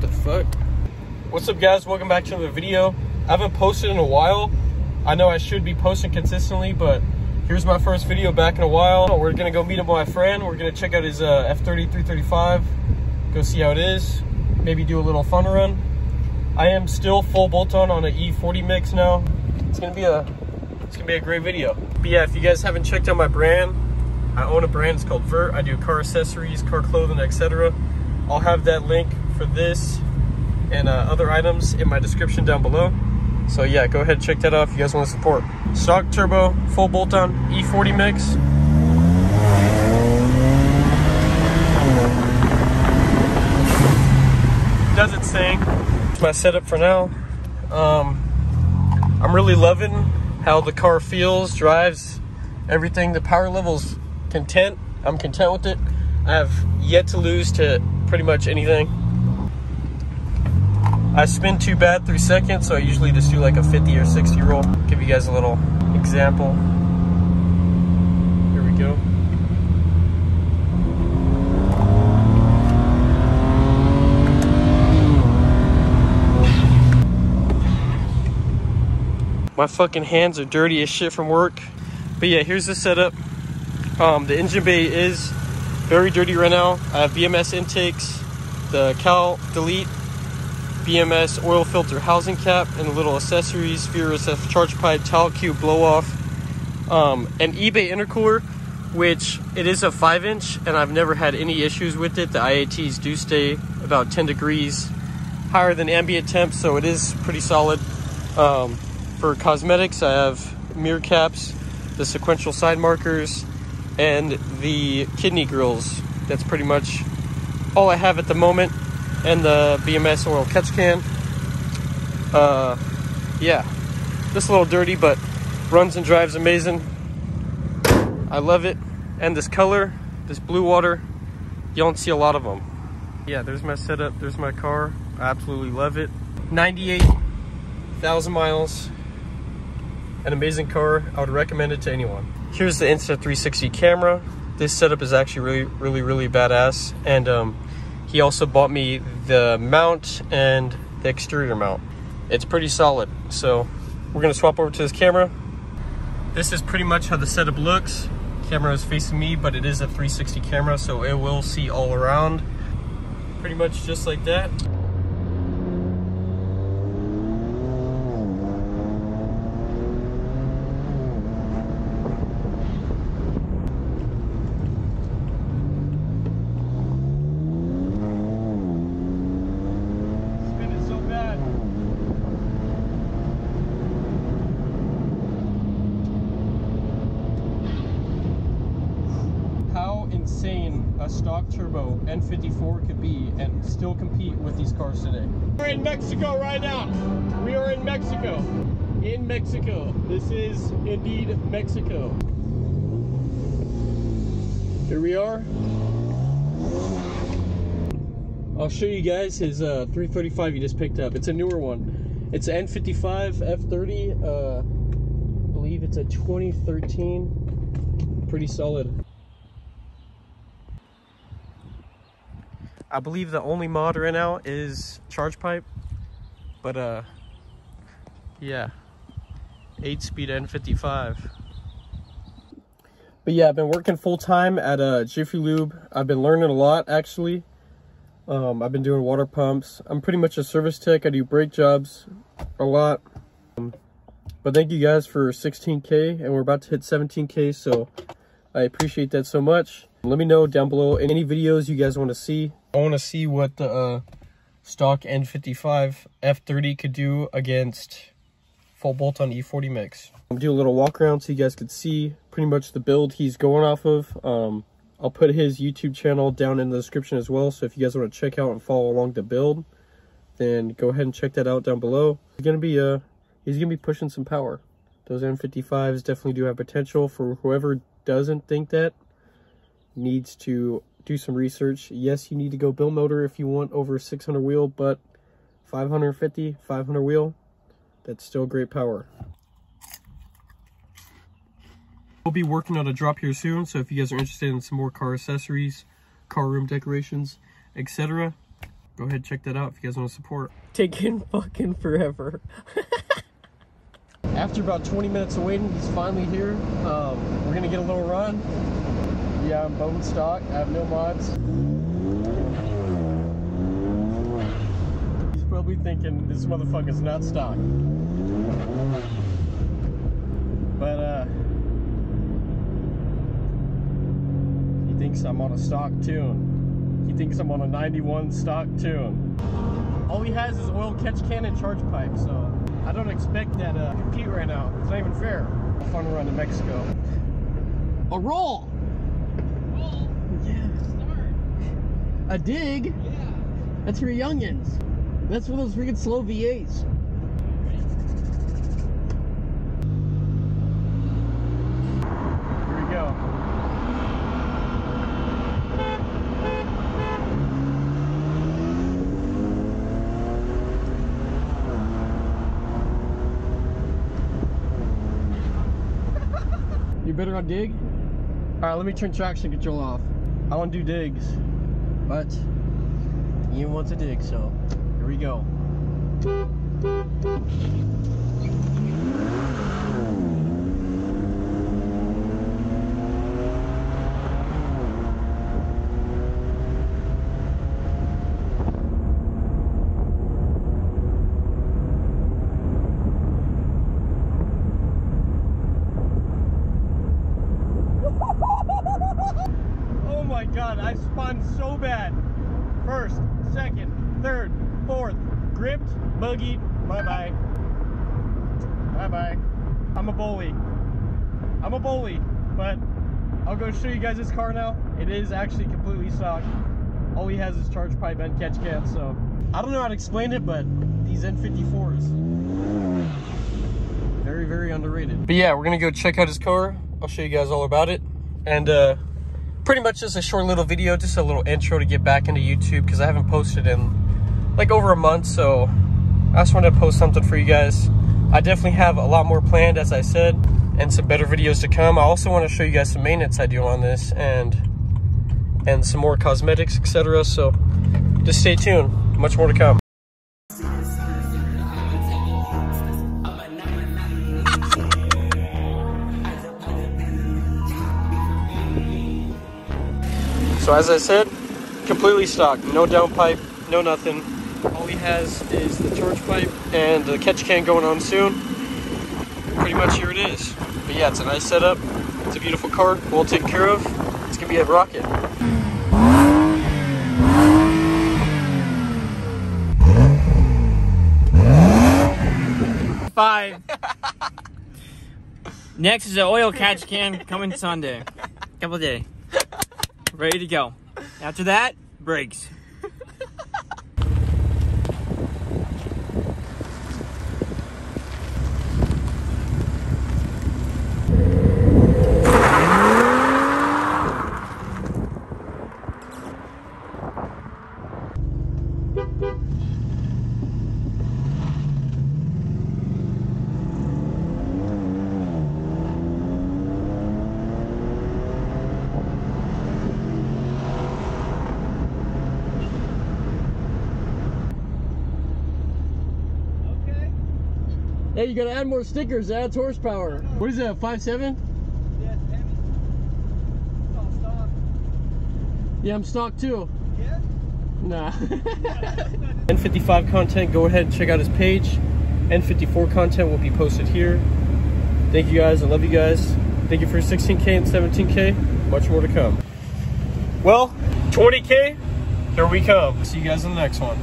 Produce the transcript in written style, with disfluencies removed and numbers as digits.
What the fuck? What's up, guys? Welcome back to another video. I haven't posted in a while. I know I should be posting consistently, but here's my first video back in a while. We're gonna go meet up with my friend. We're gonna check out his F30 335, go see how it is, maybe do a little fun run. I am still full bolt-on an E40 mix now. It's gonna be a great video. But yeah, if you guys haven't checked out my brand, I own a brand. It's called Vert. I do car accessories, car clothing, etc. I'll have that link for this and other items in my description down below. So yeah, go ahead and check that out if you guys want to support. Stock turbo, full bolt-on E40 mix. Does its thing. It's my setup for now. I'm really loving how the car feels, drives, everything. The power level's content. I'm content with it. I have yet to lose to pretty much anything. I spin too bad 3 seconds, so I usually just do like a 50 or 60 roll. Give you guys a little example. Here we go. My fucking hands are dirty as shit from work. But yeah, here's the setup. The engine bay is very dirty right now. I have BMS intakes, the Cal Delete BMS oil filter housing cap, and a little accessories, VRSF charge pipe, towel cube blow off, an eBay intercooler, which it is a 5-inch, and I've never had any issues with it. The IATs do stay about 10 degrees higher than ambient temp, so it is pretty solid. For cosmetics, I have mirror caps, the sequential side markers, and the kidney grills. That's pretty much all I have at the moment. And the BMS oil catch can. Yeah, just a little dirty, but runs and drives amazing. I love it. And this color, this blue water, you don't see a lot of them. Yeah, there's my setup, there's my car. I absolutely love it. 98,000 miles. An amazing car. I would recommend it to anyone. Here's the Insta360 camera. This setup is actually really badass. And he also bought me the mount and the exterior mount. It's pretty solid. So we're gonna swap over to this camera. This is pretty much how the setup looks. Camera is facing me, but it is a 360 camera, so it will see all around. Pretty much just like that. Insane a stock turbo N54 could be and still compete with these cars today. We're in Mexico right now. We are in Mexico. In Mexico. This is indeed Mexico. Here we are. I'll show you guys his 335 he just picked up. It's a newer one. It's an N55 F30. I believe it's a 2013. Pretty solid. I believe the only mod right now is charge pipe, but yeah, 8-speed N55. But yeah, I've been working full time at Jiffy Lube. I've been learning a lot actually. I've been doing water pumps. I'm pretty much a service tech. I do brake jobs a lot. But thank you guys for 16K, and we're about to hit 17K, so I appreciate that so much. Let me know down below any videos you guys want to see. I want to see what the stock N55 F30 could do against full bolt-on E40 mix. I'll do a little walk around so you guys could see pretty much the build he's going off of. I'll put his YouTube channel down in the description as well, so if you guys want to check out and follow along the build, then go ahead and check that out down below. He's gonna be pushing some power. Those N55s definitely do have potential. For whoever doesn't think that, needs to do some research. Yes, you need to go build motor if you want over 600 wheel, but 550, 500 wheel, that's still great power. We'll be working on a drop here soon, so if you guys are interested in some more car accessories, car room decorations, etc., go ahead and check that out if you guys want to support. Taking fucking forever. After about 20 minutes of waiting, he's finally here. We're gonna get a little run. Yeah, I'm bone stock. I have no mods. He's probably thinking this motherfucker's not stock. But he thinks I'm on a stock tune. He thinks I'm on a 91 stock tune. All he has is oil catch can and charge pipe, so I don't expect that to compete right now. It's not even fair. Fun run to Mexico. A roll! Roll? Yeah. Start. A dig? Yeah. That's for youngins. That's for those freaking slow V8s. Here we go. You better on dig? Alright, let me turn traction control off. I want to do digs, but Ian wants a dig, so here we go. Oh my god, I spun so bad. First, second, third, fourth, gripped, buggied, bye-bye. Bye-bye. I'm a bully, but I'll go show you guys this car now. It is actually completely stock. All he has is charge pipe and catch can, so I don't know how to explain it, but these N54s, very, very underrated. But yeah, we're gonna go check out his car. I'll show you guys all about it. And pretty much just a short little video, just a little intro to get back into YouTube, because I haven't posted in like over a month, so I just wanted to post something for you guys. I definitely have a lot more planned, as I said, and some better videos to come. I also want to show you guys some maintenance I do on this, and some more cosmetics, etc. So just stay tuned, much more to come. So as I said, completely stock, no downpipe, no nothing. All he has is the charge pipe and the catch can going on soon. Pretty much here it is. But yeah, it's a nice setup. It's a beautiful car, well taken care of. It's gonna be a rocket. Five. Next is an oil catch can coming Sunday. Couple day. Ready to go. After that, brakes. Hey, you gotta add more stickers, that adds horsepower. What is that, 5.7? Yeah, it's heavy. It's all stock. Yeah, I'm stock too. Yeah? Nah. N55 content, go ahead and check out his page. N54 content will be posted here. Thank you guys, I love you guys. Thank you for 16K and 17K, much more to come. Well, 20K, here we come. See you guys in the next one.